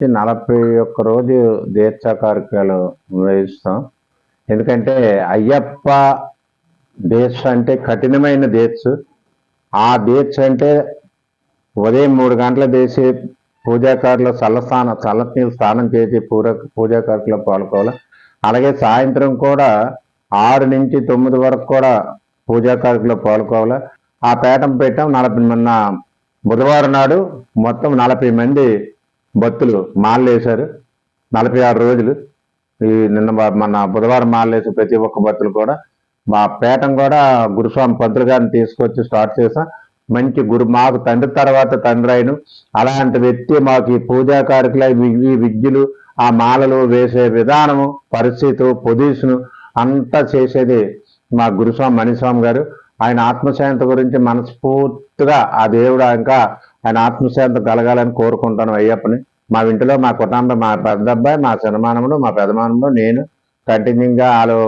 41 రోజు దీక్ష కార్యక్రమాలు నిర్వహిస్తాం. ఎందుకంటే అయ్యప్ప దీక్ష అంటే కఠినమైన దీక్ష. ఆ దీక్ష అంటే ఉదయం 3 గంటల చేసి పూజాకారులు చల్లనీళ్ళు స్నానం చేసి పూజాకారులో పాల్గొవాలి. అలాగే సాయంత్రం కూడా 6 నుంచి 9 వరకు కూడా పూజాకారులో పాల్గొవాలి. ఆ పీఠం పెట్టాం 40 బుధవారం నాడు మొత్తం 40 మంది భక్తులు మాలలేశారు. 46 రోజులు ఈ మన బుధవారం మాలలేసి ప్రతి ఒక్క భక్తులు కూడా మా పీఠం కూడా గురుస్వామి పంతులు గారిని తీసుకొచ్చి స్టార్ట్ చేసాం. మంచి మాకు తండ్రి తర్వాత తండ్రి అయిన అలాంటి వ్యక్తి మాకు ఈ పూజా కార్యక్రమాలు ఈ విద్యలు ఆ మాలలు వేసే విధానము పరిస్థితి పొజిషను అంతా చేసేది మా గురుస్వామి మణిస్వామి గారు. ఆయన ఆత్మశాంతి గురించి మనస్ఫూర్తిగా ఆ దేవుడు ఇంకా ఆయన ఆత్మశాంతి కలగాలని కోరుకుంటాను అయ్యప్పని. మా ఇంటిలో మా కుటుంబం మా పెద్ద అబ్బాయి మా చిన్నమానముడు మా పెదమానముడు నేను కంటిన్యూగా వాళ్ళు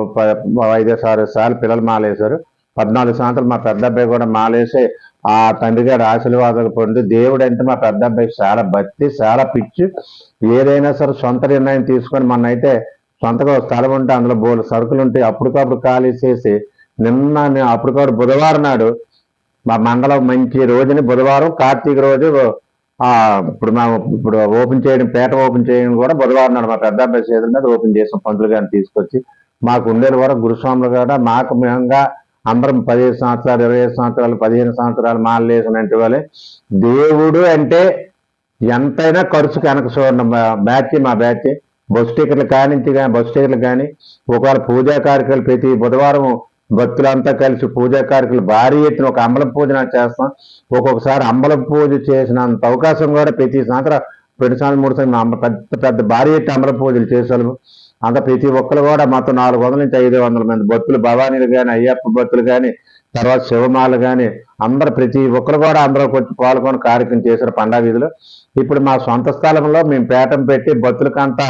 5-6 సార్లు పిల్లలు మాలేశారు. 14 సంవత్సరాలు మా పెద్ద అబ్బాయి కూడా మాలేసి ఆ తండ్రి గారి ఆశీర్వాదాలు పొంది దేవుడు అంటే మా పెద్ద అబ్బాయికి చాలా భక్తి చాలా పిచ్చి. ఏదైనా సరే సొంత నిర్ణయం తీసుకొని మొన్నైతే సొంతగా స్థలం ఉంటే అందులో బోలు సరుకులు ఉంటే అప్పటికప్పుడు ఖాళీ చేసి అప్పటికప్పుడు బుధవారం నాడు మా మండలం మంచి రోజుని బుధవారం కార్తీక రోజు ఇప్పుడు ఓపెన్ చేయడం పీట ఓపెన్ చేయడం కూడా బుధవారం నాడు మా పెద్ద అబ్బాయి చేతుల మీద ఓపెన్ చేసాం. పంతులు గారిని తీసుకొచ్చి మాకు ఉండేది వరకు గురుస్వాములు కూడా మాకు మేముగా అందరం 15 సంవత్సరాలు 25 సంవత్సరాలు 15 సంవత్సరాలు మాలేసినట్టు వాళ్ళే. దేవుడు అంటే ఎంతైనా ఖర్చుకి వెనక చూడండి. మా బ్యాచ్ బస్ టికెట్లు కానీ ఒకవేళ పూజా కార్యక్రమాలు ప్రతి బుధవారం భక్తులంతా కలిసి పూజా కార్యక్రమాలు భారీ ఎత్తున ఒక అంబలం పూజ చేస్తాం. ఒక్కొక్కసారి అంబలం పూజ చేసినంత అవకాశం కూడా ప్రతి సంవత్సరం 2 సంవత్సరాలు 3 సంవత్సరాలు పెద్ద పెద్ద భారీ ఎత్తు అంబలం పూజలు చేసేవాళ్ళు. అంత ప్రతి ఒక్కరు కూడా మొత్తం 400 నుంచి 500 మంది భక్తులు భవానీలు కానీ అయ్యప్ప భక్తులు కానీ తర్వాత శివమాలు కానీ అందరూ ప్రతి ఒక్కరు కూడా అందరూ కొంచెం పాల్గొని కార్యక్రమం చేశారు పండగ వీధిలో. ఇప్పుడు మా సొంత స్థలంలో మేము పీఠం పెట్టి భక్తులకంతా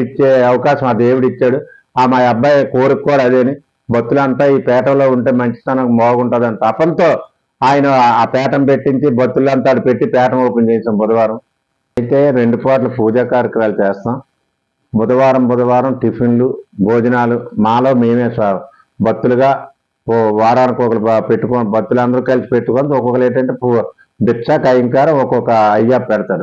ఇచ్చే అవకాశం ఆ దేవుడు ఇచ్చాడు. మా అబ్బాయి కోరిక కూడా అదేని భక్తులంతా ఈ పీఠంలో ఉంటే మంచితనం బాగుంటుందని తపంతో ఆయన ఆ పీఠం పెట్టించి భక్తులంతా పెట్టి పీఠం ఓపెన్ చేసాం బుధవారం. అయితే 2 పూటలు పూజా కార్యక్రమాలు చేస్తాం. బుధవారం టిఫిన్లు భోజనాలు మాలో మేమే భక్తులుగా వారానికి ఒకరు పెట్టుకొని భక్తులందరూ కలిసి పెట్టుకొని ఒక్కొక్కరు ఏంటంటే భిక్ష కైంకారం ఒక్కొక్క అయ్యప్ప పెడతారు.